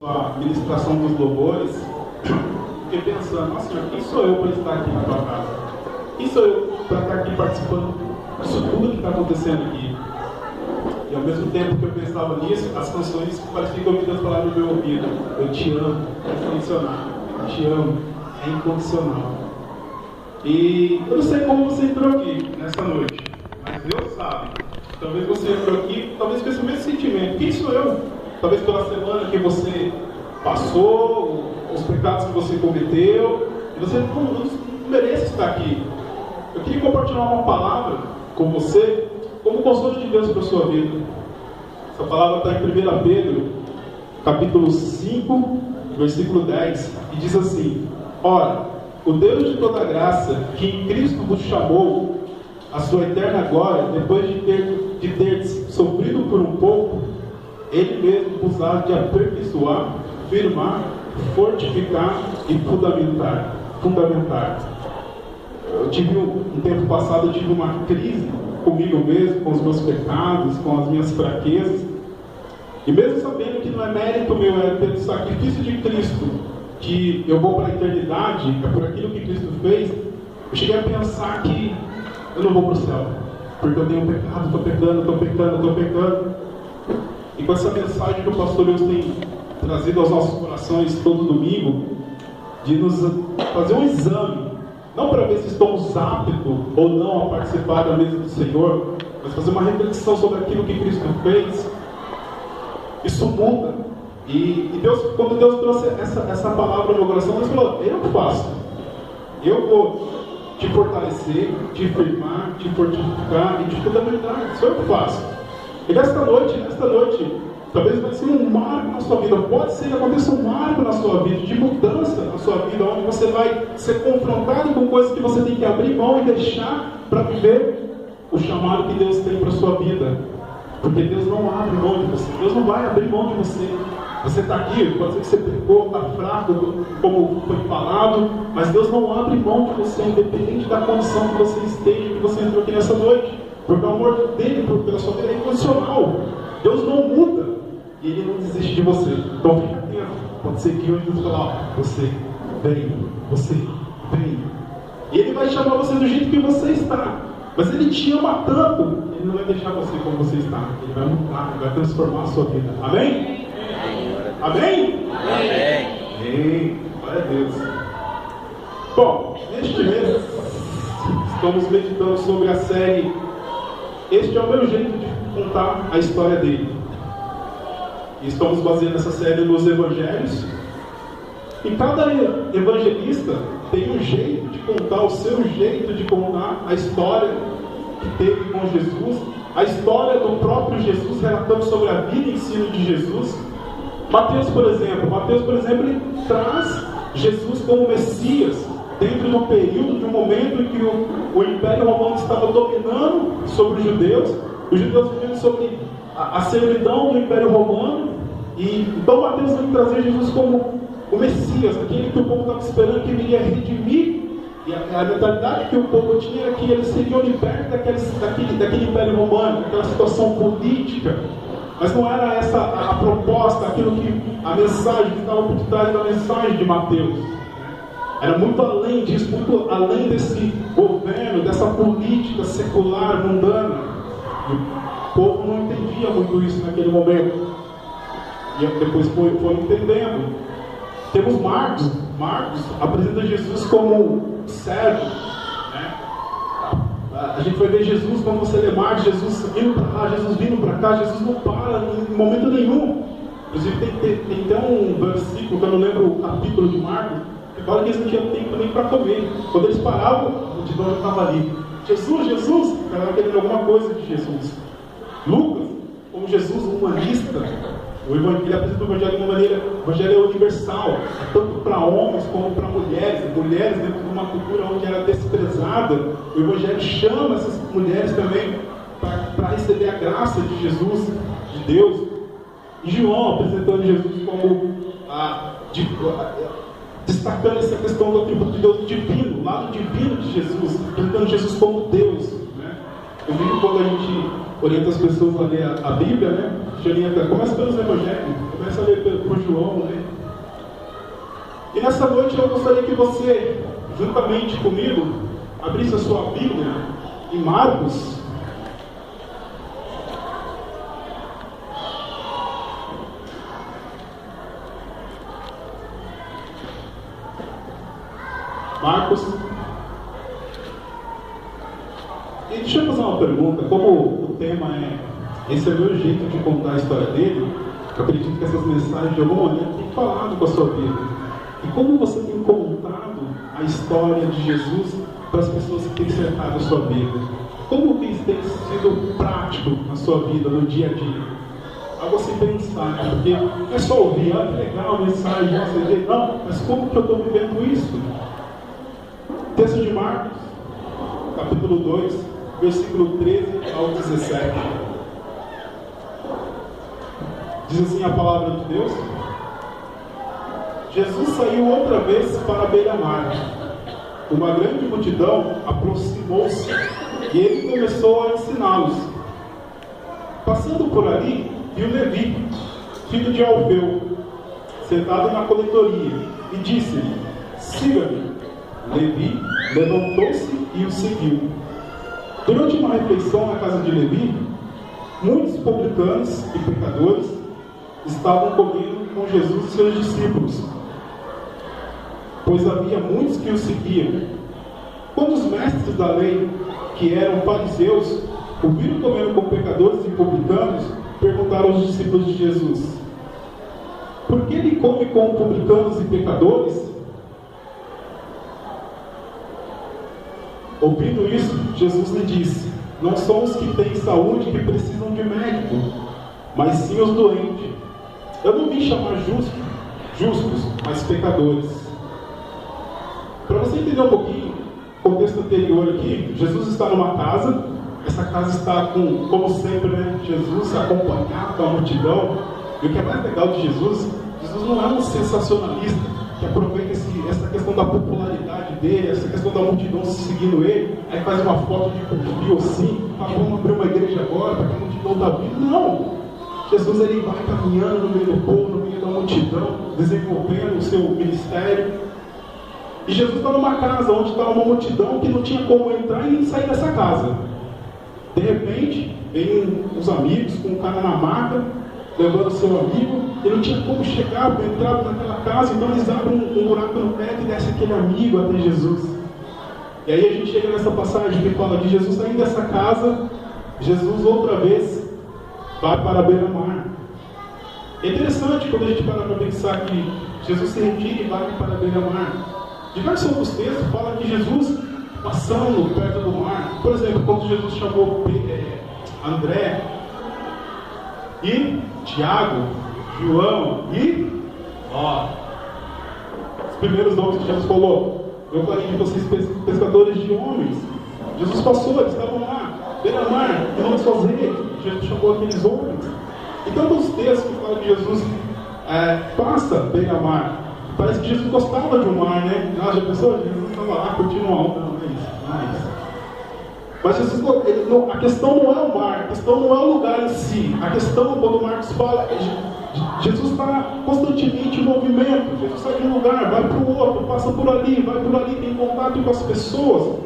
A ministração dos louvores, fiquei pensando, nossa Senhor, quem sou eu para estar aqui na tua casa? Quem sou eu para estar aqui participando disso tudo que está acontecendo aqui? E ao mesmo tempo que eu pensava nisso, as canções pareciam que eu ouvia falar no meu ouvido: eu te amo, é incondicional, eu te amo, é incondicional. E eu não sei como você entrou aqui nessa noite, mas Deus sabe. Talvez você entrou aqui, talvez com esse mesmo sentimento. Quem sou eu? Talvez pela semana que você passou, os pecados que você cometeu, e você não merece estar aqui. Eu queria compartilhar uma palavra com você, como consolo de Deus para a sua vida. Essa palavra está em 1 Pedro, capítulo 5, versículo 10, e diz assim: ora, o Deus de toda graça, que em Cristo vos chamou a sua eterna glória, depois de ter sofrido por um pouco, Ele mesmo vos há de aperfeiçoar, firmar, fortificar e fundamentar. Eu tive um tempo passado, eu tive uma crise comigo mesmo, com os meus pecados, com as minhas fraquezas. E mesmo sabendo que não é mérito meu, é pelo sacrifício de Cristo que eu vou para a eternidade, é por aquilo que Cristo fez, eu cheguei a pensar que eu não vou para o céu, porque eu tenho pecado, estou pecando. E com essa mensagem que o pastor Deus tem trazido aos nossos corações todo domingo, de nos fazer um exame, não para ver se estamos aptos ou não a participar da mesa do Senhor, mas fazer uma reflexão sobre aquilo que Cristo fez. Isso muda. E Deus, quando Deus trouxe essa palavra no meu coração, Deus falou: eu faço. Eu vou te fortalecer, te firmar, te fortificar e te fundamentar. Isso eu faço. E nesta noite, talvez vai ser um marco na sua vida, pode ser que aconteça um marco na sua vida, de mudança na sua vida, onde você vai ser confrontado com coisas que você tem que abrir mão e deixar para viver o chamado que Deus tem para a sua vida. Porque Deus não abre mão de você, Deus não vai abrir mão de você. Você está aqui, pode ser que você pecou, está fraco, como foi falado, mas Deus não abre mão de você, independente da condição que você esteja, que você entrou aqui nessa noite. Porque o amor dele pela sua vida é incondicional. Deus não muda e Ele não desiste de você. Então fica atento. Pode ser que hoje Deus falar: você vem. E Ele vai chamar você do jeito que você está. Mas Ele te ama tanto, Ele não vai deixar você como você está. Ele vai mudar, Ele vai transformar a sua vida. Amém? Amém? Amém. Glória a Deus. Bom, neste mês estamos meditando sobre a série Este é o meu jeito de contar a história dele. E estamos baseando essa série nos evangelhos. E cada evangelista tem um jeito de contar, o seu jeito de contar a história que teve com Jesus, a história do próprio Jesus, relatando sobre a vida e ensino de Jesus. Mateus, por exemplo, ele traz Jesus como Messias, dentro do período, de um momento em que o Império Romano estava dominando sobre os judeus vivendo sobre a servidão do Império Romano, e então Mateus vai trazer Jesus como o Messias, aquele que o povo estava esperando, que viria redimir, e a mentalidade que o povo tinha era que eles seriam libertos daquele Império Romano, daquela situação política. Mas não era essa a proposta, aquilo que a mensagem que estava por trás da mensagem de Mateus. Era muito além disso, muito além desse governo, dessa política secular, mundana. E o povo não entendia muito isso naquele momento. E depois foi entendendo. Temos Marcos apresenta Jesus como servo. Né? A gente vai ver Jesus, quando você lê Marcos, Jesus vindo para lá, Jesus vindo para cá, Jesus não para em momento nenhum. Inclusive tem até um versículo, que eu não lembro o capítulo de Marcos, que fala que eles não tinham tempo nem para comer. Quando eles paravam, a multidão já estava ali. Jesus, estava querendo alguma coisa de Jesus. Lucas, como Jesus humanista, ele apresenta o Evangelho de uma maneira, o Evangelho é universal, tanto para homens como para mulheres dentro de uma cultura onde era desprezada. O Evangelho chama essas mulheres também para receber a graça de Jesus, de Deus. E João apresentando Jesus como destacando essa questão do atributo de Deus divino, o lado divino de Jesus, apresentando Jesus como Deus. Né? Eu digo, quando a gente oriento as pessoas a ler a Bíblia, né? Começa pelos Evangelhos, começa a ler por João, né? E nessa noite eu gostaria que você, juntamente comigo, abrisse a sua Bíblia em Marcos. E deixa eu fazer uma pergunta. Como o tema esse é o meu jeito de contar a história dele, eu acredito que essas mensagens de alguma maneira têm falado com a sua vida. E como você tem contado a história de Jesus para as pessoas que têm cercado a sua vida? Como que isso tem sido prático na sua vida, no dia a dia? A você pensar, né? Porque não é só ouvir, olha que legal a mensagem, não, mas como que eu estou vivendo isso? Texto de Marcos, capítulo 2, versículo 13 ao 17. Diz assim a palavra de Deus: Jesus saiu outra vez para a beira-mar. Uma grande multidão aproximou-se e ele começou a ensiná-los. Passando por ali, viu Levi, filho de Alfeu, sentado na coletoria, e disse-lhe: siga-me. Levi levantou-se e o seguiu. Durante uma refeição na casa de Levi, muitos publicanos e pecadores estavam comendo com Jesus e seus discípulos, pois havia muitos que o seguiam. Quando os mestres da lei, que eram fariseus, o viram comendo com pecadores e publicanos, perguntaram aos discípulos de Jesus: por que ele come com publicanos e pecadores? Ouvindo isso, Jesus lhe disse: não são os que têm saúde que precisam de médico, mas sim os doentes. Eu não vim chamar justos, mas pecadores. Para você entender um pouquinho o contexto anterior aqui, Jesus está numa casa. Essa casa está como sempre, né? Jesus acompanhado com a multidão. E o que é mais legal de Jesus não é um sensacionalista que aproveita essa questão da popularidade dele, essa questão da multidão seguindo ele, aí faz uma foto de perfil assim, fala: vamos abrir uma igreja agora, porque a multidão está vindo. Não! Jesus ele vai caminhando no meio do povo, no meio da multidão, desenvolvendo o seu ministério. E Jesus está numa casa onde está uma multidão que não tinha como entrar e nem sair dessa casa. De repente, vem os amigos com um cara na maca, levando o seu amigo, e não tinha como chegar para entrar naquela casa, então eles abrem um buraco no teto e desce aquele amigo até Jesus. E aí a gente chega nessa passagem que fala que Jesus saindo dessa casa, Jesus outra vez vai para a beira-mar. É interessante quando a gente para pensar que Jesus se retira e vai para a beira-mar. Diversos outros textos falam de Jesus passando perto do mar. Por exemplo, quando Jesus chamou André e Tiago, João e os primeiros nomes que Jesus falou: eu falei de vocês pescadores de homens. Jesus passou, eles estavam lá, beira-mar, não suas redes. Jesus chamou aqueles homens. E tantos textos que falam que Jesus passa beira-mar. Parece que Jesus gostava de um mar, né? Já pensou? Jesus estava lá curtindo uma onda, não é isso? Mas Jesus, a questão não é o mar, a questão não é o lugar em si. A questão, quando Marcos fala, Jesus está constantemente em movimento. Jesus sai de um lugar, vai para o outro, passa por ali, vai por ali, tem contato com as pessoas.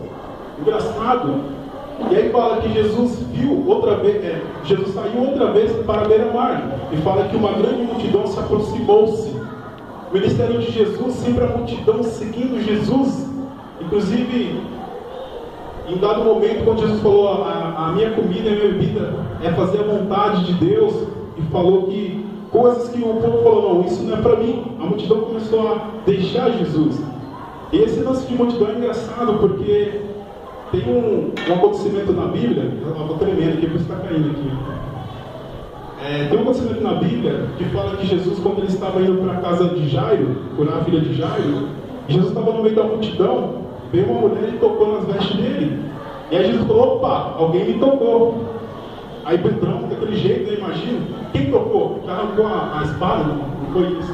Engraçado. E aí fala que Jesus Jesus saiu outra vez para a beira-mar. E fala que uma grande multidão se aproximou-se. O ministério de Jesus, sempre a multidão seguindo Jesus. Inclusive, em dado momento, quando Jesus falou: a minha comida e a minha bebida é fazer a vontade de Deus, e falou que coisas que o povo falou: não, isso não é para mim. A multidão começou a deixar Jesus. E esse lance de multidão é engraçado, porque tem um acontecimento na Bíblia. Eu estou tremendo aqui, por isso está caindo aqui. Tem um acontecimento na Bíblia que fala que Jesus, quando ele estava indo para a casa de Jairo, curar a filha de Jairo, Jesus estava no meio da multidão, veio uma mulher e tocou nas vestes dele. E aí Jesus falou: opa, alguém me tocou. Aí Pedrão, daquele jeito, né, imagina, quem tocou? Que arrancou a espada? Não foi isso.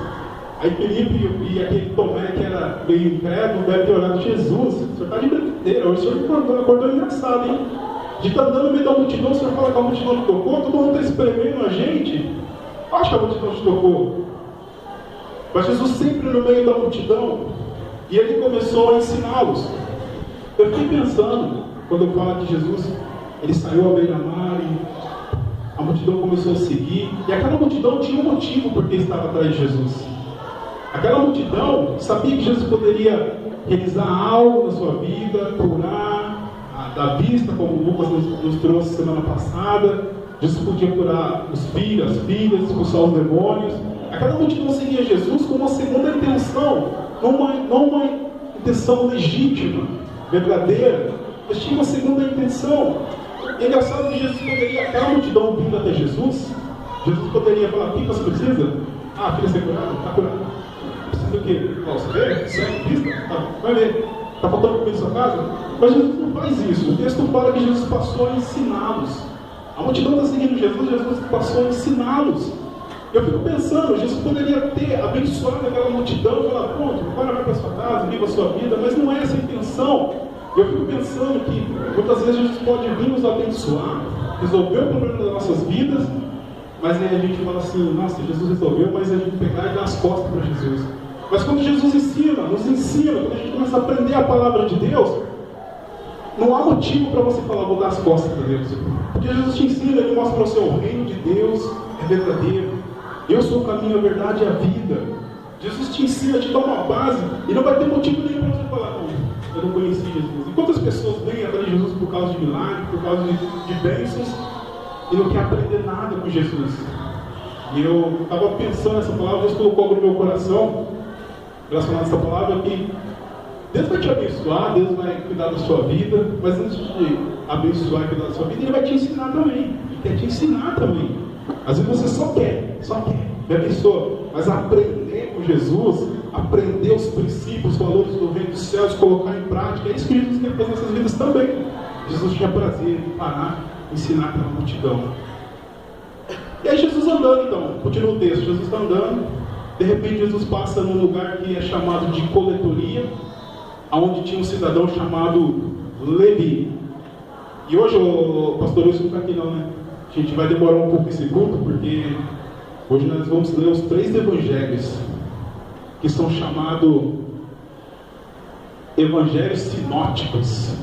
Aí Felipe e aquele Tomé, que era meio incrédulo, deve ter olhado: Jesus, o senhor está de brincadeira, hoje o senhor acordou engraçado, hein? De estar andando no meio da multidão, o Senhor fala que a multidão te tocou, todo mundo está espremendo a gente. Acho que a multidão te tocou. Mas Jesus sempre no meio da multidão, e ele começou a ensiná-los. Eu fiquei pensando, quando eu falo de Jesus, ele saiu à beira-mar e a multidão começou a seguir, e aquela multidão tinha um motivo por que estava atrás de Jesus. Aquela multidão sabia que Jesus poderia realizar algo na sua vida, curar da vista, como o Lucas nos trouxe semana passada. Jesus podia curar os filhos, as filhas, expulsar os demônios. Aquela multidão seguia Jesus com uma segunda intenção, não uma intenção legítima, verdadeira, mas tinha uma segunda intenção. É engraçado que Jesus poderia, aquela multidão vindo até Jesus poderia falar: o que você precisa? Ah, filha, você é curado? Está curado. Precisa do quê? Você vê? Segue vista? Tá, vai ver. Está faltando comida em sua casa? Mas Jesus não faz isso. O texto fala que Jesus passou a ensiná-los. A multidão está seguindo Jesus passou a ensiná-los. Eu fico pensando, Jesus poderia ter abençoado aquela multidão e falar: pronto, agora vai para sua casa, viva a sua vida, mas não é essa a intenção. Eu fico pensando que muitas vezes Jesus pode vir nos abençoar, resolver o problema das nossas vidas, mas aí a gente fala assim: nossa, Jesus resolveu, mas a gente pegar e dar as costas para Jesus. Mas quando Jesus nos ensina, quando a gente começa a aprender a palavra de Deus, não há motivo para você falar: vou dar as costas para Deus. Porque Jesus te ensina, ele mostra para você: o reino de Deus é verdadeiro. Eu sou o caminho, a verdade e a vida. Jesus te ensina, te dá uma base, e não vai ter motivo nenhum para você falar: não, eu não conheci Jesus. E quantas pessoas vêm atrás de Jesus por causa de milagres, por causa de bênçãos, e não quer aprender nada com Jesus? E eu estava pensando nessa palavra, Deus colocou algo no meu coração relacionado a essa palavra, que Deus vai te abençoar, Deus vai cuidar da sua vida, mas antes de abençoar e cuidar da sua vida, Ele vai te ensinar também. Ele quer te ensinar também. Às vezes você só quer, me abençoa, mas aprender com Jesus, aprender os princípios, os valores do reino dos céus, colocar em prática, é isso que Jesus quer fazer nessas vidas também. Jesus tinha prazer em parar, ensinar aquela multidão. E aí Jesus andando, então, continua o texto, Jesus está andando, de repente Jesus passa num lugar que é chamado de coletoria, onde tinha um cidadão chamado Levi. E hoje, o pastor Wilson não está aqui não, né? A gente vai demorar um pouco esse culto, porque hoje nós vamos ler os 3 evangelhos, que são chamados evangelhos sinóticos.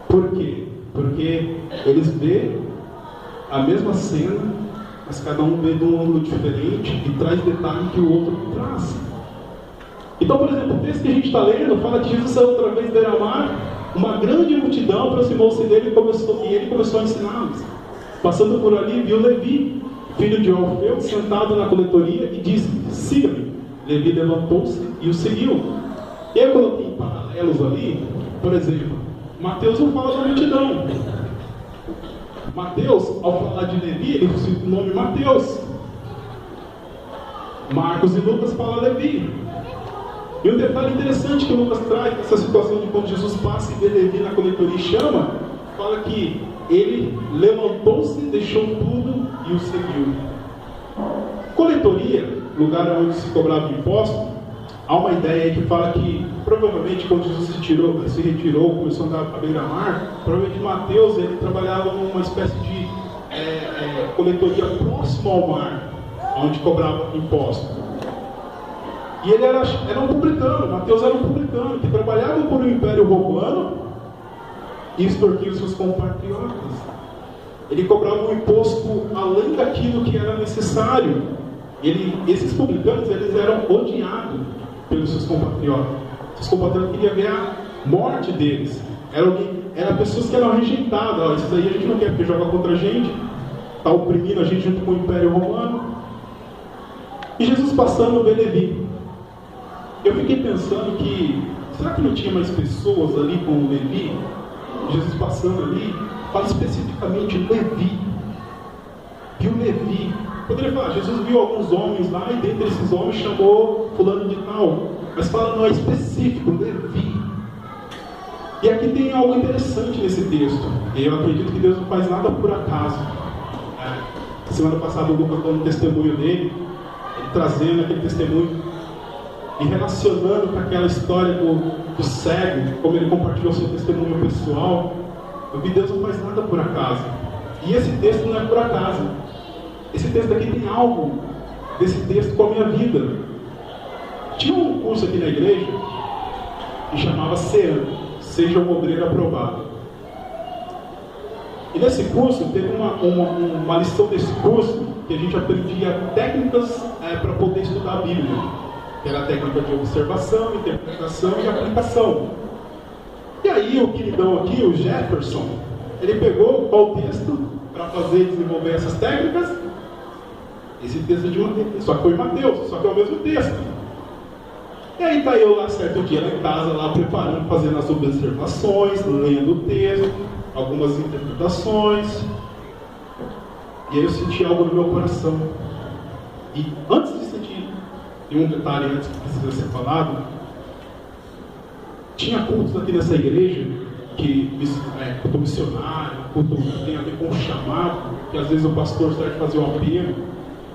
Por quê? Porque eles vê a mesma cena, mas cada um vê de um ângulo diferente e traz detalhes que o outro não traz. Então, por exemplo, o texto que a gente está lendo fala que Jesus saiu outra vez beira-mar, uma grande multidão aproximou-se dele e ele começou a ensiná-los. Passando por ali, viu Levi, filho de Alfeu, sentado na coletoria e disse: siga-me. Levi levantou-se e o seguiu. Eu coloquei em paralelos ali, por exemplo, Mateus não fala da multidão. Mateus, ao falar de Levi, ele cita o nome Mateus. Marcos e Lucas falam Levi. E um detalhe interessante que Lucas traz nessa situação de quando Jesus passa e vê Levi na coletoria e chama, fala que ele levantou-se, deixou tudo e o seguiu. Coletoria, lugar onde se cobrava imposto, há uma ideia que fala que provavelmente quando Jesus se retirou, começou a andar à beira-mar, provavelmente Mateus ele trabalhava numa espécie de coletoria próximo ao mar, onde cobrava imposto. E ele era um publicano, Mateus era um publicano, que trabalhava por um império romano e extorquia os seus compatriotas. Ele cobrava um imposto além daquilo que era necessário. Esses publicanos eles eram odiados pelos seus compatriotas. Os compatriotas queriam ver a morte deles. Eram pessoas que eram rejeitadas. Esses aí a gente não quer porque joga contra a gente, está oprimindo a gente junto com o império romano. E Jesus passando vê Levi. Eu fiquei pensando que, será que não tinha mais pessoas ali com o Levi? Jesus passando ali, fala especificamente Levi. Viu Levi. Poderia falar, Jesus viu alguns homens lá e dentre esses homens chamou fulano de tal. Mas fala, não é específico, Levi. E aqui tem algo interessante nesse texto. Eu acredito que Deus não faz nada por acaso. Semana passada o Lucas dando um testemunho dele, ele trazendo aquele testemunho e relacionando com aquela história do cego, como ele compartilhou seu testemunho pessoal. Eu vi Deus não faz nada por acaso. E esse texto não é por acaso. Esse texto aqui tem algo desse texto com a minha vida. Tinha um curso aqui na igreja que chamava SEAN, Seja um Obreiro Aprovado. E nesse curso, teve uma lição desse curso que a gente aprendia técnicas para poder estudar a Bíblia. Que era a técnica de observação, interpretação e aplicação. E aí o queridão aqui, o Jefferson, ele pegou o texto para fazer e desenvolver essas técnicas. Esse texto de Mateus, só que foi Mateus, só que é o mesmo texto. E aí tá eu lá certo dia lá em casa, lá preparando, fazendo as observações, lendo o texto, algumas interpretações. E aí eu senti algo no meu coração. E antes de sentir, tem um detalhe antes que precisa ser falado. Tinha cultos aqui nessa igreja, culto missionário, culto que tem a ver com o chamado, que às vezes o pastor sai de fazer o apelo.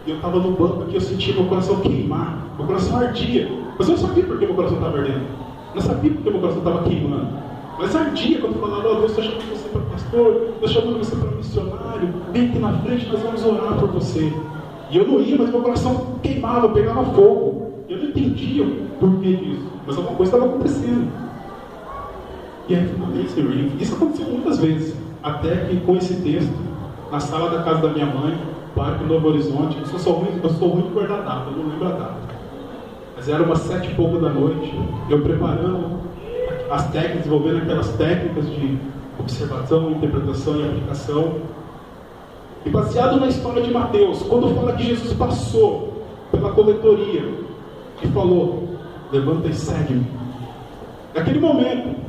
E eu estava no banco aqui, eu senti meu coração queimar, meu coração ardia. Mas eu não sabia por que meu coração estava ardendo. Não sabia por que meu coração estava queimando. Mas ardia quando eu falava, Deus está chamando você para pastor, Deus está chamando você para missionário, vem aqui na frente, nós vamos orar por você. E eu não ia, mas meu coração queimava, pegava fogo. Eu não entendia o porquê disso, mas alguma coisa estava acontecendo. E aí, finalmente, Senhor, isso aconteceu muitas vezes. Até que com esse texto, na sala da casa da minha mãe, Parque Novo Horizonte, eu sou ruim de guardar data, eu não lembro a data. Mas era umas 7 e pouco da noite, eu preparando as técnicas, desenvolvendo aquelas técnicas de observação, interpretação e aplicação. E baseado na história de Mateus, quando fala que Jesus passou pela coletoria e falou, levanta e segue-me. Naquele momento,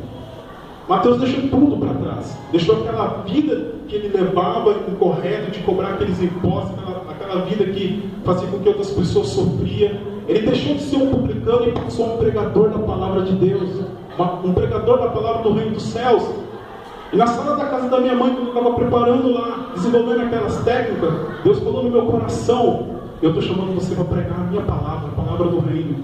Mateus deixou tudo para trás. Deixou aquela vida que ele levava incorreto de cobrar aqueles impostos, aquela vida que fazia com que outras pessoas sofriam. Ele deixou de ser um publicano e passou a um pregador da palavra de Deus, um pregador da palavra do reino dos céus. E na sala da casa da minha mãe, quando eu estava preparando lá, desenvolvendo aquelas técnicas, Deus falou no meu coração, eu estou chamando você para pregar a minha palavra, a palavra do reino.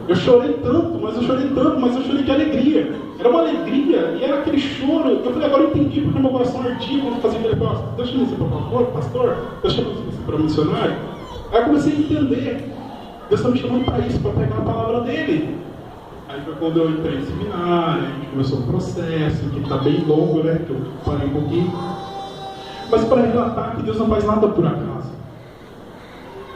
Eu chorei tanto, mas eu chorei de alegria. Era uma alegria, e era aquele choro. Eu falei, agora eu entendi porque meu coração ardia quando eu fazia aquele negócio. Deus chama você para pastor? Deus chama você para missionário? Aí eu comecei a entender. Deus está me chamando para isso, para pregar a palavra dele. Aí foi quando eu entrei em seminário, a gente começou o processo, que está bem longo, né? Que eu parei um pouquinho. Mas para relatar que Deus não faz nada por acaso.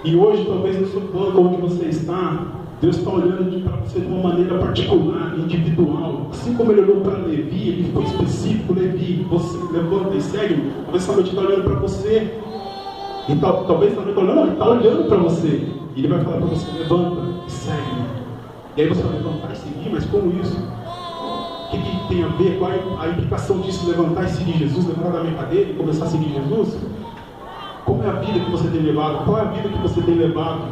E hoje, talvez no seu banco onde você está, Deus está olhando para você de uma maneira particular, individual. Assim como Ele olhou para Levi, Ele foi específico, Levi, você levanta e segue. Talvez essa noite está olhando para você. E talvez essa noite Ele está olhando para você. E Ele vai falar para você, levanta e segue. E aí você vai levantar e seguir, mas como isso? O que tem a ver? Qual é a implicação disso? Levantar e seguir Jesus, levantar da minha cadeira e começar a seguir Jesus? Como é a vida que você tem levado? Qual é a vida que você tem levado?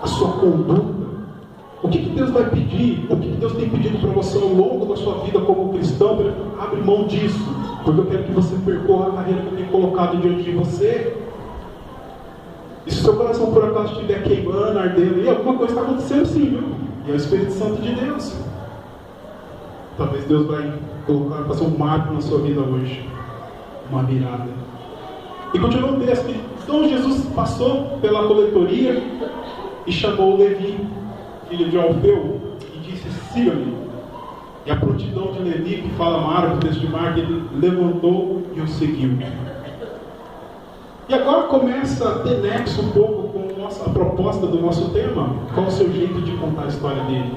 A sua conduta. O que Deus vai pedir? O que Deus tem pedido para você ao longo da sua vida como cristão? Abre mão disso, porque eu quero que você percorra a carreira que eu tenho colocado diante de você. E se o seu coração por acaso estiver queimando, ardendo, e alguma coisa está acontecendo sim, viu? E é o Espírito Santo de Deus. Talvez Deus vai colocar, fazer um marco na sua vida hoje, uma virada. E continua o texto. Então Jesus passou pela coletoria e chamou Levi, filho de Alfeu, e disse, siga-me. E a prontidão de Levi, que fala Marcos, o texto de Marcos, ele levantou e o seguiu. E agora começa a ter nexo um pouco com a proposta do nosso tema, qual o seu jeito de contar a história dele.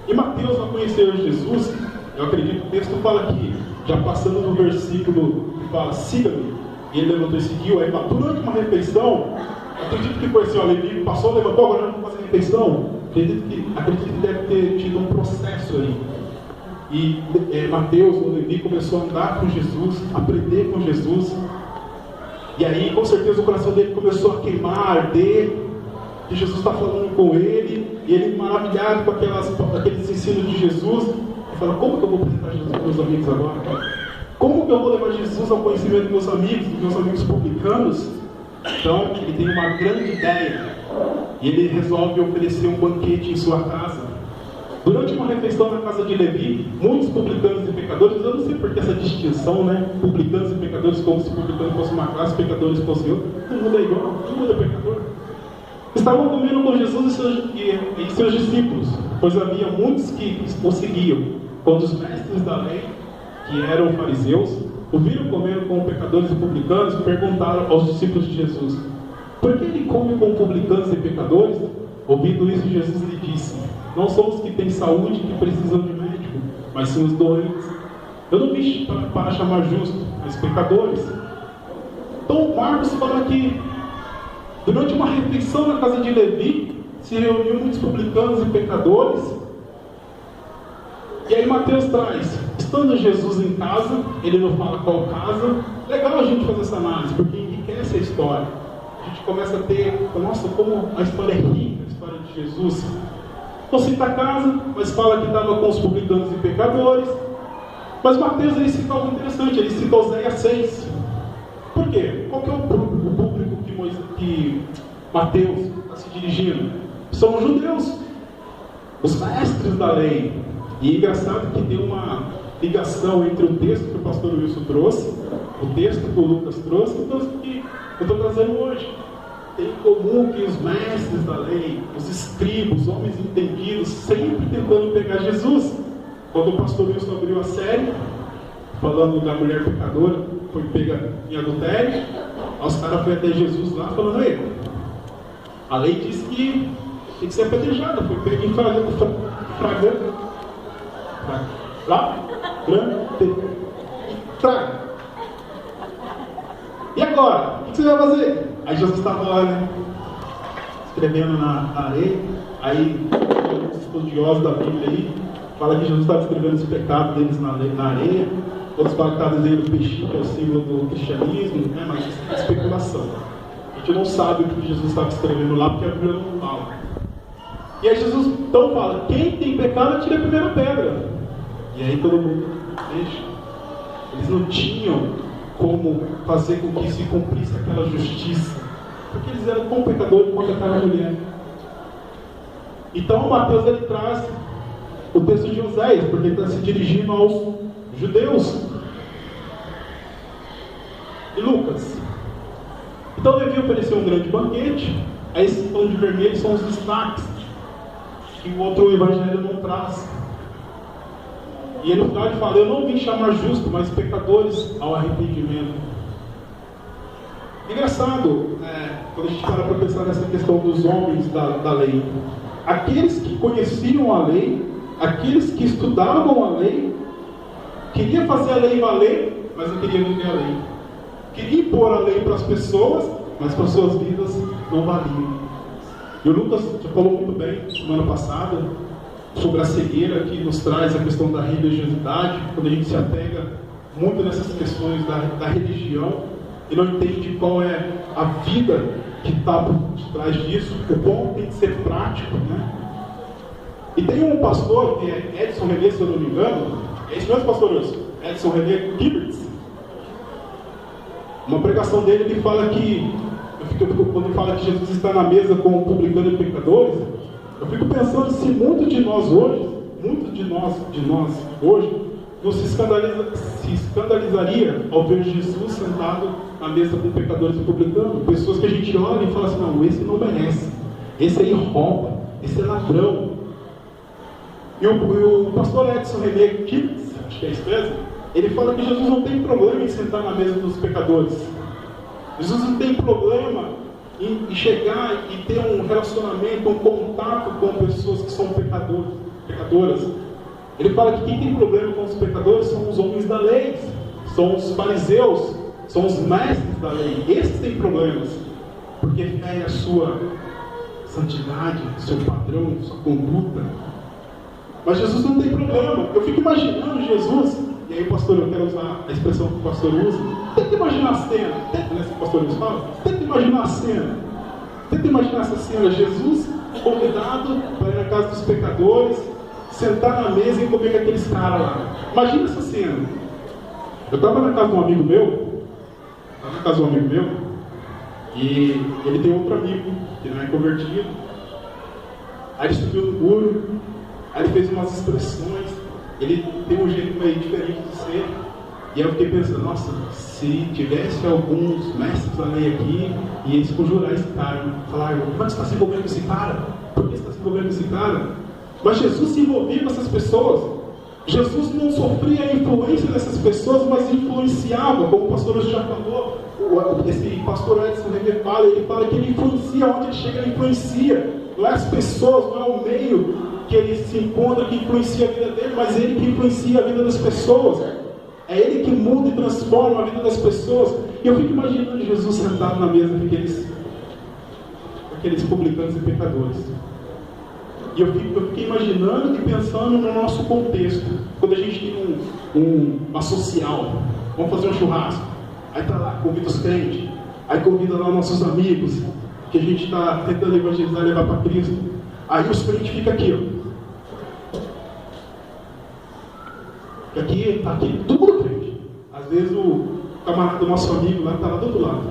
E Mateus, ao conhecer Jesus, eu acredito que o texto fala aqui, já passando no versículo que fala, siga-me, e ele levantou e seguiu. Aí durante uma refeição, acredito que foi assim, ó, Levi passou, levantou, agora nós vamos fazer refeição. Acredito que deve ter tido um processo aí. E Mateus, o Levi, começou a andar com Jesus, aprender com Jesus. E aí, com certeza, o coração dele começou a queimar, a arder. Que Jesus está falando com ele. E ele, maravilhado com aqueles ensinos de Jesus, ele fala, como que eu vou apresentar Jesus para meus amigos agora? Como que eu vou levar Jesus ao conhecimento dos meus amigos publicanos? Então, ele tem uma grande ideia. E ele resolve oferecer um banquete em sua casa. Durante uma refeição na casa de Levi, muitos publicanos e pecadores, eu não sei por que essa distinção, né? Publicanos e pecadores, como se publicano fosse uma classe, pecadores fosse outra. Todo mundo é igual, todo mundo é pecador. Estavam comendo com Jesus e seus discípulos, pois havia muitos que o seguiam. Quando os mestres da lei, que eram fariseus, o viram comendo com pecadores e publicanos, perguntaram aos discípulos de Jesus: por que ele come com publicanos e pecadores? Ouvindo isso, Jesus lhe disse: não são os que têm saúde que precisam de médico, mas sim os doentes. Eu não vim para chamar justos, mas pecadores. Então Marcos fala que durante uma refeição na casa de Levi, se reuniu muitos publicanos e pecadores. E aí Mateus traz, estando Jesus em casa, ele não fala qual casa. Legal a gente fazer essa análise, porque enriquece a história. A gente começa a ter, nossa, como a história é rica, a história de Jesus. Não cita a casa, mas fala que estava com os publicanos e pecadores. Mas Mateus ele cita algo interessante, ele cita Oséias 6. Por quê? Qual que é o público que Mateus está se dirigindo? São os judeus, os mestres da lei. E é engraçado que tem uma ligação entre o texto que o pastor Wilson trouxe, o texto que o Lucas trouxe, e o texto que eu estou trazendo hoje. Tem em comum que os mestres da lei, os escribas, os homens entendidos, sempre tentando pegar Jesus. Quando o pastor Wilson abriu a série, falando da mulher pecadora, foi pega em adultério, os caras foram até Jesus lá, falando: ei, a lei diz que tem que ser apedrejada, foi pega em flagrante. E agora? O que você vai fazer? Aí Jesus estava lá, né? Escrevendo na areia. Aí os estudiosos da Bíblia aí falam que Jesus estava escrevendo os pecados deles na areia. Outros falam que estava desenhando o peixinho, que é o símbolo do cristianismo, né? Mas isso é especulação. A gente não sabe o que Jesus estava escrevendo lá, porque a Bíblia não fala. E aí Jesus então fala: quem tem pecado, atire a primeira pedra. E aí todo mundo deixa. Eles não tinham como fazer com que se cumprisse aquela justiça, porque eles eram tão pecadores quanto aquela mulher. Então Mateus ele traz o texto de Oséias, porque ele está se dirigindo aos judeus. E Lucas. Então Levi ofereceu um grande banquete. Aí esse tom de vermelho são os destaques que o outro evangelho não traz. E ele no final ele fala: eu não vim chamar justo, mas pecadores ao arrependimento. Engraçado, quando a gente para pensar nessa questão dos homens da lei. Aqueles que conheciam a lei, aqueles que estudavam a lei, queriam fazer a lei valer, mas não queriam viver a lei. Queriam impor a lei para as pessoas, mas para as suas vidas não valiam. E o Lucas já falou muito bem semana passada sobre a cegueira, que nos traz a questão da religiosidade, quando a gente se apega muito nessas questões da religião e não entende qual é a vida que está por trás disso, o bom tem que ser prático, né? E tem um pastor, que é Edson René, se eu não me engano, é isso mesmo, pastor Wilson? Edson René Kibitz. Uma pregação dele, ele fala que, quando ele fala que Jesus está na mesa com publicanos e pecadores, eu fico pensando se muitos de nós hoje, não se escandalizaria ao ver Jesus sentado na mesa com pecadores e publicanos. Pessoas que a gente olha e fala assim: não, esse não merece, esse aí rouba, esse é ladrão. E o pastor Edson René Kibitz, acho que é isso mesmo, ele fala que Jesus não tem problema em sentar na mesa dos pecadores. Jesus não tem problema em chegar e ter um relacionamento, um contato com pessoas que são pecadoras. Ele fala que quem tem problema com os pecadores são os homens da lei, são os fariseus, são os mestres da lei. Esses têm problemas, porque ferem a sua santidade, seu padrão, sua conduta. Mas Jesus não tem problema. Eu fico imaginando Jesus, e aí, pastor, eu quero usar a expressão que o pastor usa. Tenta imaginar a cena, o pastor Luiz fala, tenta imaginar a cena. Tenta imaginar essa cena: Jesus convidado para ir na casa dos pecadores, sentar na mesa e comer com aqueles caras lá. Imagina essa cena. Eu estava na casa de um amigo meu, e ele tem outro amigo que não é convertido. Aí ele subiu no muro, Aí ele fez umas expressões, ele tem um jeito meio diferente de ser. E aí eu fiquei pensando, nossa, se tivesse alguns mestres da lei aqui, e eles conjurar esse cara, falar, como é que você está se envolvendo com esse cara? Por que você está se envolvendo com esse cara? Mas Jesus se envolvia com essas pessoas. Jesus não sofria a influência dessas pessoas, mas influenciava, como o pastor já falou. Esse pastor Edson fala, ele fala que ele influencia, onde ele chega ele influencia. Não é as pessoas, não é o meio que ele se encontra que influencia a vida dele, mas ele que influencia a vida das pessoas. É ele que muda e transforma a vida das pessoas. E eu fico imaginando Jesus sentado na mesa com aqueles publicanos e pecadores. E eu fiquei imaginando e pensando no nosso contexto. Quando a gente tem uma social, vamos fazer um churrasco. Aí tá lá, convida os crentes. Aí convida lá nossos amigos, que a gente está tentando evangelizar e levar para Cristo. Aí os crentes ficam aqui, ó. Está aqui, todo mundo crente. Às vezes o camarada do nosso amigo lá está lá do outro lado.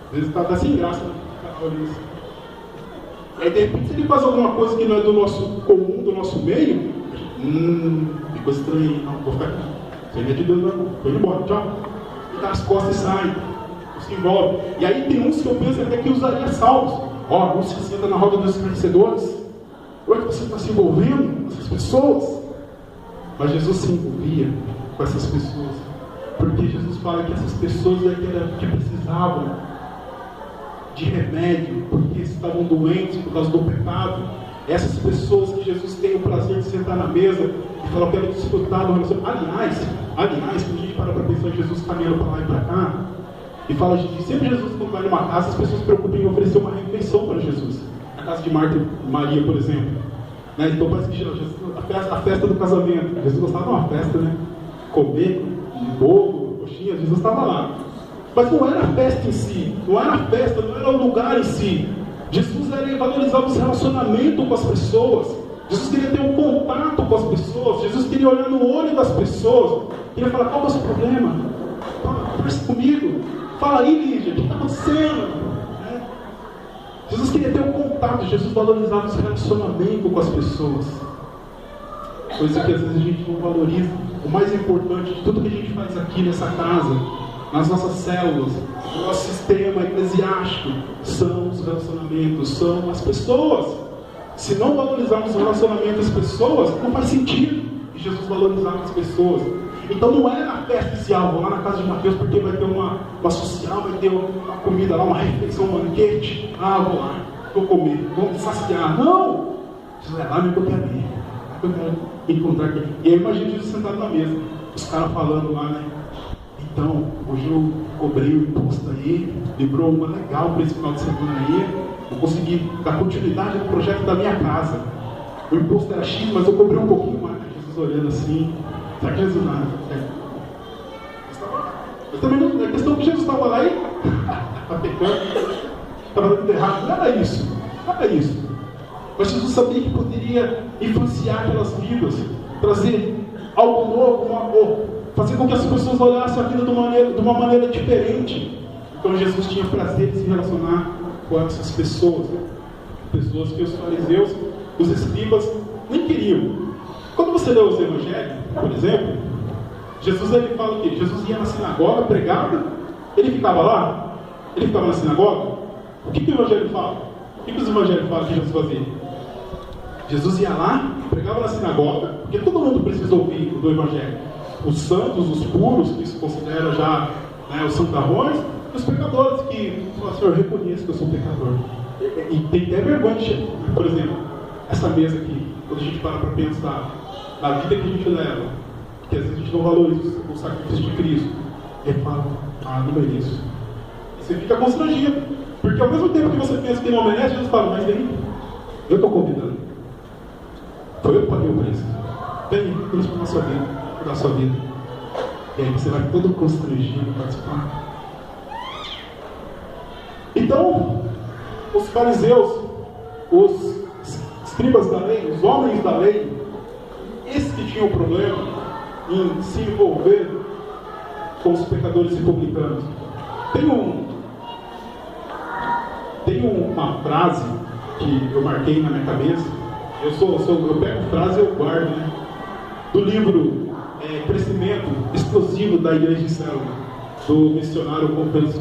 Às vezes está sem graça. Aí de repente se ele faz alguma coisa que não é do nosso comum, do nosso meio, ficou estranho, não, vou ficar aqui. Isso aí não é de Deus, não. Vou embora, tchau. E dá as costas e sai. Se envolve. E aí tem uns que eu penso até que usaria salvos. Ó, você senta na roda dos vencedores. Como é que você está se envolvendo com essas pessoas? Mas Jesus se envolvia com essas pessoas, porque Jesus fala que essas pessoas que precisavam de remédio, porque estavam doentes por causa do pecado. Essas pessoas que Jesus tem o prazer de sentar na mesa e falar, eu quero desfrutar do relacionamento. Aliás, quando a gente para pensar em Jesus caminhando para lá e para cá, e fala de sempre Jesus quando vai numa casa, as pessoas se preocupam em oferecer uma refeição para Jesus. A casa de Marta e Maria, por exemplo. Né? Então parece que Jesus, a festa do casamento. Jesus gostava de uma festa, né? Comer, bolo, coxinha, Jesus estava lá. Mas não era a festa em si, não era a festa, não era o lugar em si. Jesus valorizava os relacionamentos com as pessoas. Jesus queria ter um contato com as pessoas. Jesus queria olhar no olho das pessoas. Queria falar, qual é o seu problema? Conversa comigo. Fala aí, Lígia, o que está acontecendo? Jesus queria ter um contato. Jesus valorizava os relacionamentos com as pessoas. Coisa que às vezes a gente não valoriza. O mais importante de tudo que a gente faz aqui nessa casa, nas nossas células, no nosso sistema eclesiástico, são os relacionamentos, são as pessoas. Se não valorizarmos os relacionamentos das pessoas, não faz sentido. E Jesus valorizava as pessoas. Então não é na festa inicial, vou lá na casa de Mateus porque vai ter uma social, vai ter uma comida lá, uma refeição, um banquete. Vou lá, vou comer, vamos saciar. Não! Jesus é lá mesmo que eu quero ir. Eu quero encontrar aqui. E aí imagina Jesus sentado na mesa, os caras falando lá, né? Então, hoje eu cobrei o imposto aí, livrou uma legal para esse final de semana aí. Eu consegui dar continuidade no projeto da minha casa. O imposto era X, mas eu cobrei um pouquinho mais. Jesus olhando assim. Será que Jesus nada? Mas também não é questão que Jesus estava lá e está pecando, estava dando errado. Não era isso. Não era isso. Mas Jesus sabia que poderia influenciar aquelas vidas, trazer algo novo, um amor, fazer com que as pessoas olhassem a vida de uma maneira diferente. Então Jesus tinha prazer em se relacionar com essas pessoas. Pessoas que os fariseus, os escribas, nem queriam. Quando você lê os evangelhos, por exemplo, Jesus ele fala que Jesus ia na sinagoga, pregava, ele ficava lá, ele ficava na sinagoga. O que o evangelho fala? O que os evangelhos falam que Jesus fazia? Jesus ia lá, pregava na sinagoga, porque todo mundo precisa ouvir do evangelho. Os santos, os puros, que se consideram já os santarrões, e os pecadores que falam, Senhor, eu reconheço que eu sou pecador. E tem até vergonha de chegar. Por exemplo, essa mesa aqui, quando a gente para pensar na vida que a gente leva, que às vezes a gente não valoriza o sacrifício de Cristo, e ele fala, não mereço. E você fica constrangido, porque ao mesmo tempo que você pensa que não merece, Jesus fala, mas vem, eu estou convidando. Foi eu que paguei o preço. Vem, Cristo na sua vida, da sua vida. E aí você vai todo constrangido participar. Então, os fariseus, os escribas da lei, os homens da lei, esses que tinham problema em se envolver com os pecadores e publicanos. Tem uma frase que eu marquei na minha cabeça, Eu pego frase e eu guardo, né? Do livro Crescimento Explosivo da Igreja de Célula, do missionário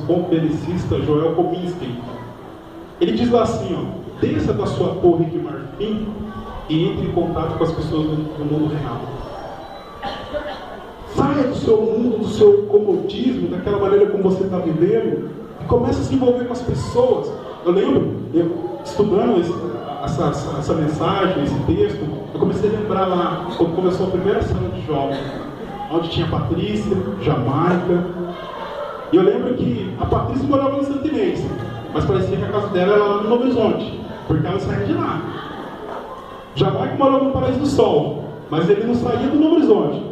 conferencista Joel Kominski. Ele diz lá assim, ó: desça da sua torre de marfim e entre em contato com as pessoas do mundo real. Saia do seu mundo, do seu comodismo, daquela maneira como você está vivendo, e comece a se envolver com as pessoas. Eu lembro, estudando essa mensagem, esse texto, eu comecei a lembrar lá, quando começou a primeira célula de jovens, onde tinha a Patrícia, Jamaica. E eu lembro que a Patrícia morava no Santo Inês, mas parecia que a casa dela era lá no Novo Horizonte, porque ela saía de lá. Jamaica morava no Paraíso do Sol, mas ele não saía do Novo Horizonte.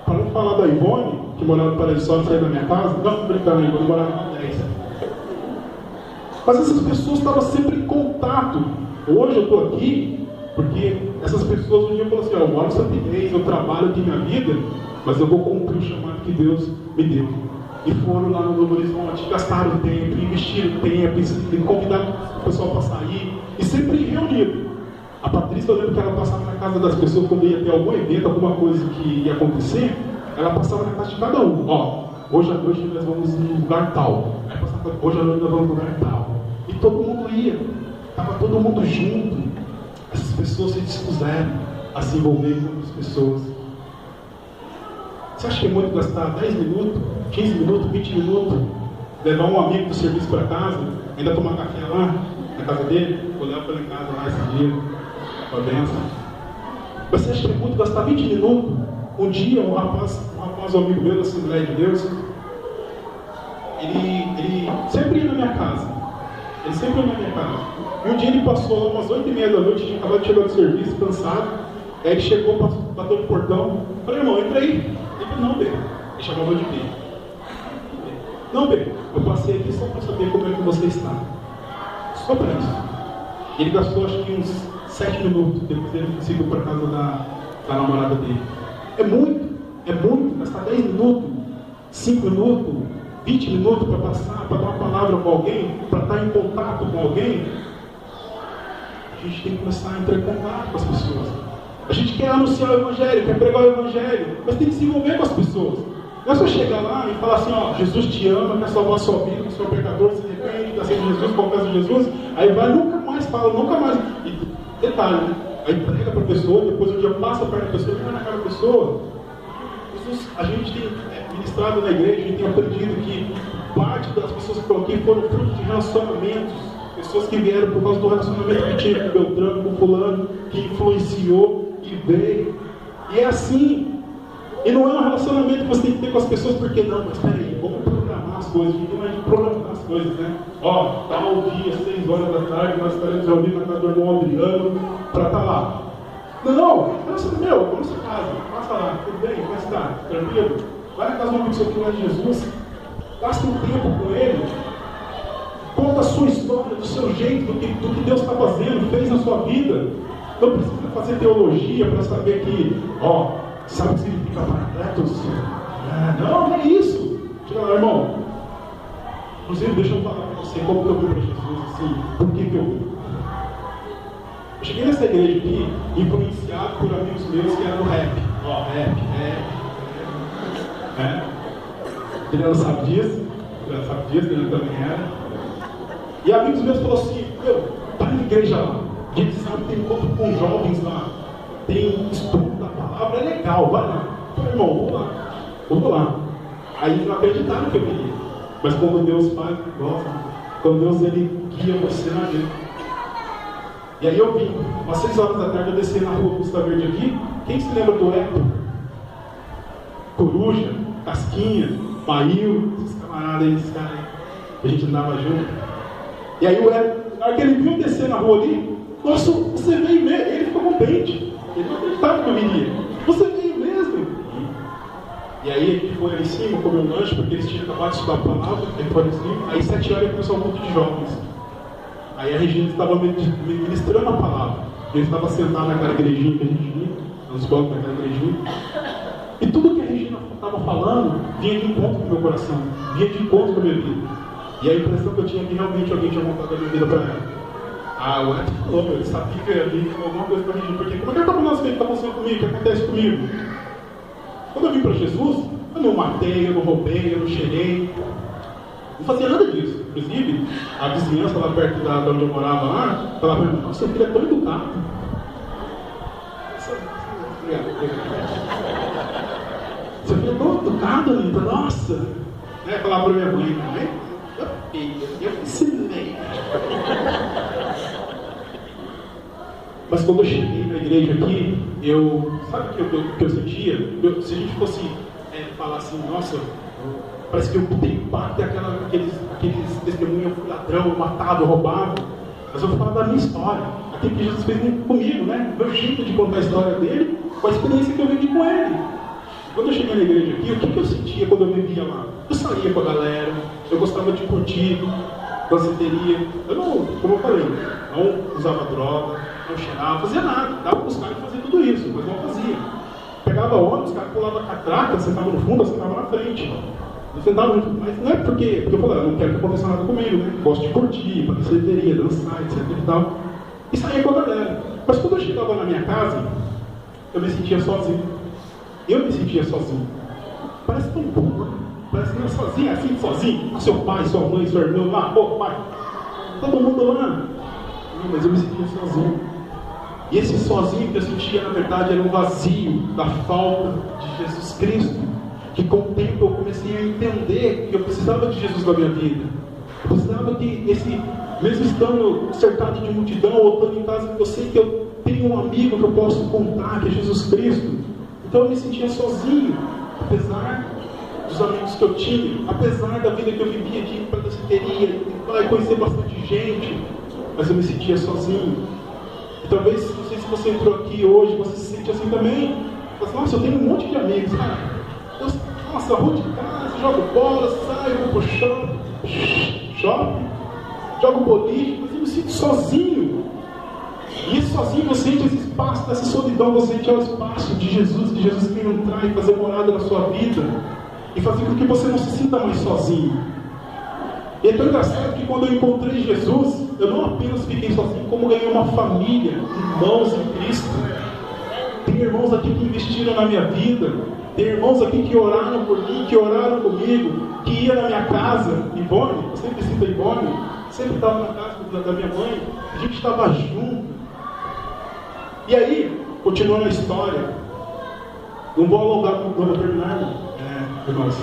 Para não falar da Ivone, que morava no Paraíso do Sol e saía da minha casa, não, brincando, a Ivone morava no 10. Mas essas pessoas estavam sempre em contato. Hoje eu estou aqui porque essas pessoas um dia falaram assim: eu moro no Santo Inês, eu trabalho aqui minha vida, mas eu vou cumprir o chamado que Deus me deu. E foram lá no Novo Horizonte, gastaram tempo, investiram tempo, convidaram o pessoal para sair, e sempre reunido. A Patrícia, eu lembro que ela passava na casa das pessoas quando ia ter algum evento, alguma coisa que ia acontecer, ela passava na casa de cada um. Ó, hoje à noite nós vamos em um lugar tal. Aí passava, hoje à noite nós vamos em um lugar tal. E todo mundo ia, estava todo mundo junto. Essas pessoas se dispuseram a se envolver com outras pessoas. Você acha que é muito gastar 10 minutos, 15 minutos, 20 minutos, levar um amigo do serviço para casa, ainda tomar café lá, na casa dele? Vou levar para lá em casa lá esse dia, com a benção. Você acha que é muito gastar 20 minutos? Um dia, um rapaz, um amigo meu da Assembleia de Deus, ele sempre ia na minha casa. Ele sempre ia na minha casa. E um dia ele passou lá umas 8h30 da noite, tinha acabado de chegar do serviço, cansado. Aí ele chegou, bateu no portão. Eu falei: irmão, entra aí. Ele falou: não, B. Ele chamava de B. Não, B, eu passei aqui só para saber como é que você está. Só para isso. Ele gastou acho que uns 7 minutos, depois ele seguiu para casa da namorada dele. É muito, gastar 10 minutos, 5 minutos, 20 minutos para passar, para dar uma palavra com alguém, para estar em contato com alguém. A gente tem que começar a entrar em contato com as pessoas. A gente quer anunciar o Evangelho, quer pregar o Evangelho, mas tem que se envolver com as pessoas. Não é só chegar lá e falar assim: ó, Jesus te ama, quer salvar a sua vida, que você é um pecador, se arrepende, está sendo Jesus, confessa Jesus, aí vai, nunca mais fala, nunca mais. E detalhe, né? Aí prega para a pessoa, depois um dia passa perto da pessoa, vai na cara da pessoa. A gente tem ministrado na igreja, a gente tem aprendido que parte das pessoas que estão aqui foram fruto de relacionamentos. Pessoas que vieram por causa do relacionamento que tinha com o Beltrano, com o fulano, que influenciou e veio. E é assim. E não é um relacionamento que você tem que ter com as pessoas, porque não, mas peraí, vamos programar as coisas. A gente tem que programar as coisas, né? Ó, tal dia, 6 horas da tarde, nós estaremos reunidos na casa do irmão Adriano para estar lá. Não, meu, vamos para casa, passa lá, tudo bem, como está? Tranquilo? Vai na casa de uma pessoa que não é de Jesus, gasta um tempo com ele, conta a sua história, do seu jeito, do que Deus está fazendo, fez na sua vida. Não precisa fazer teologia para saber que, ó, sabe o que significa paracletos? Não é isso. Chega lá, irmão. Inclusive, deixa eu falar para você como que eu vim para Jesus, assim, por que eu vim. Eu cheguei nessa igreja aqui, influenciado por amigos meus que eram do rap. Ó, rap. Ele sabe disso, ele também era. E amigos meus falaram assim: meu, vai na igreja lá. A gente sabe que tem encontro com jovens lá, tem estudo da palavra, é legal, vai lá. Eu falei: irmão, vamos lá. Aí eles não acreditaram que eu queria. Mas quando Deus faz, gosta, quando Deus ele guia você na vida. E aí eu vim, às 6 horas da tarde eu desci na rua Costa Verde aqui. Quem se lembra do Eco? Coruja, Casquinha, Mail, esses camaradas aí, esses caras aí. A gente andava junto. E aí o Eco, na hora que ele viu descer na rua ali, nossa, você veio mesmo. Ele ficou contente. Ele não acreditava que eu viria. Você veio mesmo. E aí ele foi lá em cima, comeu um lanche, porque eles tinham acabado de estudar a palavra. Ele foi lá em cima. Aí 7 horas começou um monte de jovens. Aí a Regina estava ministrando a palavra. Ele estava sentado naquela igrejinha que a gente viu, nos bancos daquela igrejinha. E tudo que a Regina estava falando vinha de encontro com o meu coração, vinha de encontro com a minha vida. E a impressão que eu tinha é que realmente alguém tinha montado a minha vida para ela. Ah, o Edson falou, ele sabia que ali alguma coisa para mim, porque como é que está acontecendo comigo? O que acontece comigo? Quando eu vim para Jesus, eu não matei, eu não roubei, eu não cheirei, não fazia nada disso. Inclusive, a vizinhança lá perto da onde eu morava lá, falava para mim, nossa, seu filho é tão educado. Seu filho é tão educado, Anitta, nossa. Falava para minha mãe, eu ensinei. Mas quando eu cheguei na igreja aqui, sabe o que eu sentia? Se a gente fosse falar assim, nossa, parece que eu botei impacto aqueles testemunhos, eu fui ladrão, eu matava, eu roubava. Mas eu vou falar da minha história, aquilo que Jesus fez comigo, né? O meu jeito de contar a história dele, com a experiência que eu vivi com ele. Quando eu cheguei na igreja aqui, o que eu sentia quando eu vivia lá? Eu saía com a galera, eu gostava de curtir, danceteria. Eu não, como eu falei, não usava droga, não cheirava, fazia nada. Dava para os caras fazer tudo isso, mas não fazia. Pegava ônibus, os caras pulavam catraca, sentava no fundo, eu sentava na frente. Eu sentava no fundo, mas não é porque eu falei, não quero que aconteça nada comigo, né? Gosto de curtir, para danceteria, dançar, etc e tal. E saía com a galera. Mas quando eu chegava na minha casa, eu me sentia sozinho. Eu me sentia sozinho. Parece tão bom, né? Parece que eu sozinho, assim, sozinho. Seu pai, sua mãe, seu irmão lá, pô, pai. Todo mundo lá. Não, mas eu me sentia sozinho. E esse sozinho que eu sentia, na verdade, era um vazio da falta de Jesus Cristo. Que com o tempo eu comecei a entender que eu precisava de Jesus na minha vida. Eu precisava que mesmo estando cercado de multidão, ou estando em casa, eu sei que eu tenho um amigo que eu posso contar, que é Jesus Cristo. Então eu me sentia sozinho, apesar dos amigos que eu tinha, apesar da vida que eu vivia de ir para a danceteria, de conhecer bastante gente, mas eu me sentia sozinho. E talvez, não sei se você entrou aqui hoje, você se sente assim também. Mas, nossa, eu tenho um monte de amigos, cara. Nossa, rua de casa, jogo bola, saio, vou pro shopping, jogo boliche, mas eu me sinto sozinho. E esse sozinho você sente esse espaço dessa solidão, você sente o espaço de Jesus, que Jesus quer entrar e fazer morada na sua vida e fazer com que você não se sinta mais sozinho. E é tão engraçado que quando eu encontrei Jesus, eu não apenas fiquei sozinho, como ganhei uma família, irmãos em Cristo. Tem irmãos aqui que investiram na minha vida, tem irmãos aqui que oraram por mim, que oraram comigo, que iam na minha casa. Ivone, eu sempre cito a Ivone, sempre estava na casa da minha mãe, a gente estava junto. E aí, continuando a história, não vou alongar, não vou terminar, irmãos.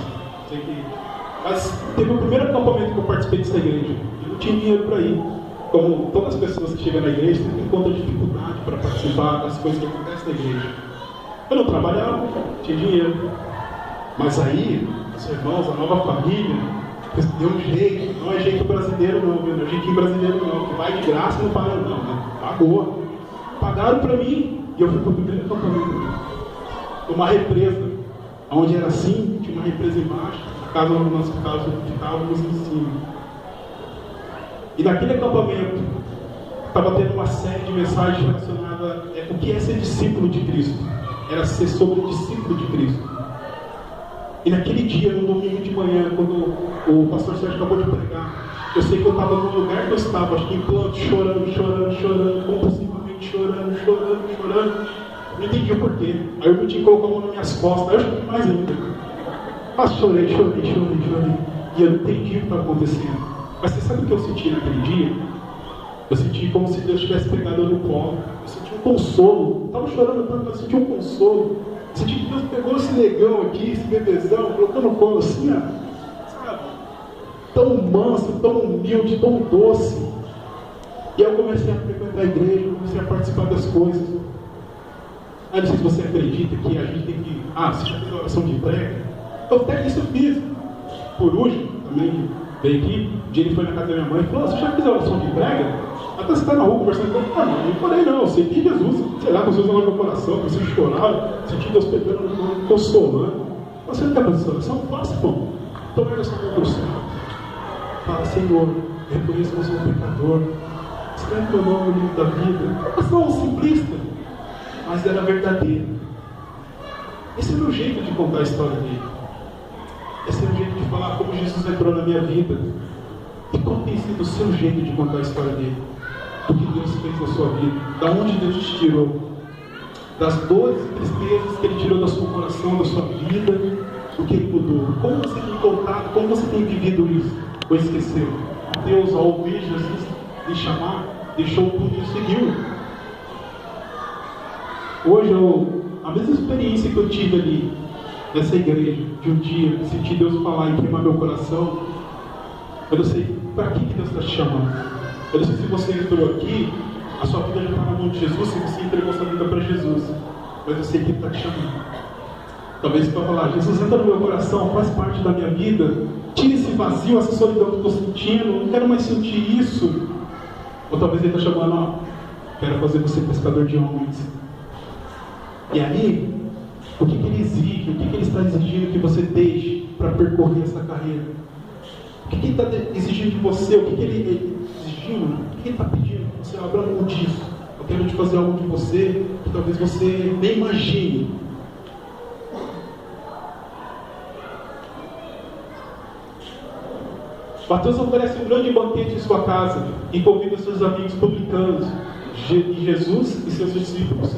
Mas teve o primeiro acampamento que eu participei dessa igreja. Eu não tinha dinheiro para ir. Como todas as pessoas que chegam na igreja, sempre encontram dificuldade para participar das coisas que acontecem na igreja. Eu não trabalhava, não tinha dinheiro. Mas aí, os irmãos, a nova família, deu um jeito. Não é jeito brasileiro não, viu? Não é jeitinho brasileiro não. Que vai de graça não paga não, né? Pagou. Pagaram para mim e eu fui para o primeiro acampamento. Uma represa, onde era assim, tinha uma represa embaixo, a casa onde nós ficávamos em cima. E naquele acampamento, estava tendo uma série de mensagens relacionadas a o que é ser discípulo de Cristo. Era ser sobre o discípulo de Cristo. E naquele dia, no domingo de manhã, quando o pastor Sérgio acabou de pregar, eu sei que eu estava no lugar que eu estava, acho que em planto, chorando, compulsivamente chorando. Não entendi o porquê. Aí o Miltinho colocou a mão nas minhas costas, aí eu chorei mais ainda. Mas chorei. E eu não entendi o que estava acontecendo. Mas você sabe o que eu senti naquele dia? Eu senti como se Deus tivesse pegado eu no colo. Eu senti um consolo. Eu estava chorando tanto, mas eu senti um consolo. Eu senti que Deus pegou esse negão aqui, esse bebezão, colocou no colo assim, ó. Sabe? Tão manso, tão humilde, tão doce. E aí eu comecei a frequentar a igreja, comecei a participar das coisas. Não sei se você acredita que a gente tem que... você já fez oração de entrega? Eu até isso eu fiz. Por hoje, também veio aqui, um dia ele foi na casa da minha mãe e falou, você já fez oração de entrega? Até você está na rua conversando com ele. Não falei não, eu senti Jesus, sei lá, com Deus no meu coração, comecei a chorar, senti Deus pegando no meu, consolando. Você não quer fazer oração? Faça, bom. Então pega essa mão para o céu. Fala, Senhor, reconheço que eu sou um pecador. Escreve meu nome no livro da vida. Oração simplista, mas era verdadeira. Esse é o meu jeito de contar a história dele. Esse é o jeito de falar como Jesus entrou na minha vida. E qual tem sido o seu jeito de contar a história dele? do que Deus fez na sua vida, da onde Deus te tirou, das dores e tristezas que Ele tirou do seu coração, da sua vida, do que Ele mudou. Como você tem voltado, como você tem vivido isso, ou esqueceu? Deus, ao ouvir Jesus lhe chamar, deixou tudo e seguiu. Hoje, a mesma experiência que eu tive ali, nessa igreja, de um dia, sentir Deus falar e queimar meu coração, eu não sei para que Deus está te chamando. Eu não sei se você entrou aqui, a sua vida já está na mão de Jesus, se você entregou sua vida para Jesus. Mas eu sei que Ele está te chamando. Talvez você vai falar, Jesus, entra no meu coração, faz parte da minha vida. Tira esse vazio, essa solidão que eu estou sentindo, não quero mais sentir isso. Ou talvez Ele está chamando, ó, quero fazer você pescador de homens. E aí, o que Ele exige, o que Ele está exigindo que você deixe para percorrer essa carreira? O que Ele está exigindo de você? O que Ele exigindo? O que Ele está pedindo? Você abra mão disso. Eu quero te fazer algo de você que talvez você nem imagine. Mateus oferece um grande banquete em sua casa e convida seus amigos publicanos, Jesus e seus discípulos.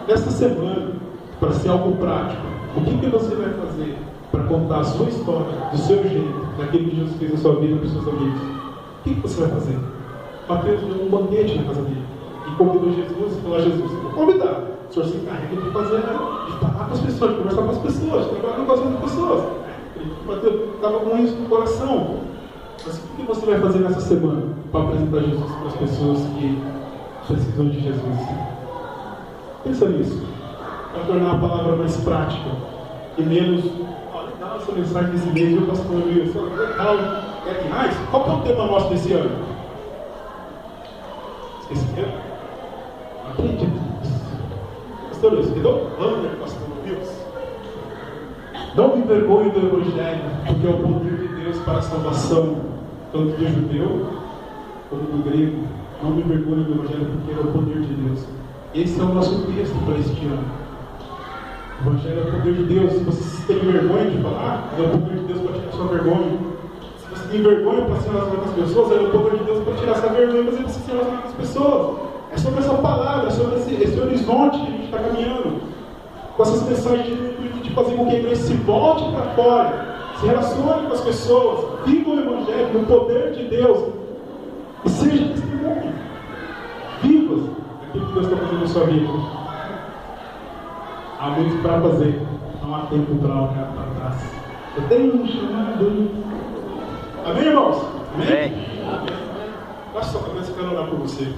Nesta semana, para ser algo prático, o que você vai fazer para contar a sua história, do seu jeito, daquilo que Jesus fez na sua vida para os seus amigos? O que você vai fazer? Mateus deu um banquete na casa dele e convidou Jesus e falou a Jesus: vou convidar, o senhor se encarrega de fazer, de falar com as pessoas, de conversar com as pessoas, de trabalhar com as outras pessoas. Mateus estava com isso no coração. Mas o que você vai fazer nessa semana para apresentar Jesus para as pessoas que precisam de Jesus? Pensa nisso, para tornar a palavra mais prática e menos. Olha, dá essa mensagem desse mês, viu, pastor Wilson? Legal, é demais. Qual que é o tema nosso desse ano? Esse ano? Acredito. Pastor Wilson, me dá um banner, pastor Wilson. Não me envergonhe do Evangelho, porque é o poder de Deus para a salvação, tanto do judeu como do grego. Não me envergonhe do Evangelho, porque é o poder de Deus. Esse é o nosso texto para este ano. O Evangelho é o poder de Deus. Se você tem vergonha de falar, é o poder de Deus para tirar sua vergonha. Se você tem vergonha para se relacionar com as pessoas, é o poder de Deus para tirar essa vergonha, mas você precisa se relacionar com as pessoas. É sobre essa palavra, é sobre esse horizonte que a gente está caminhando. Com essas mensagens de fazer com que a igreja se volte para fora, se relacione com as pessoas, viva o Evangelho, o poder de Deus, e seja testemunho. Vivas aquilo que Deus está fazendo na sua vida. Há muito para fazer, não há tempo para olhar para trás. Eu tenho um chamado. Amém, irmãos? Amém? Baixa sua cabeça, eu quero orar por você.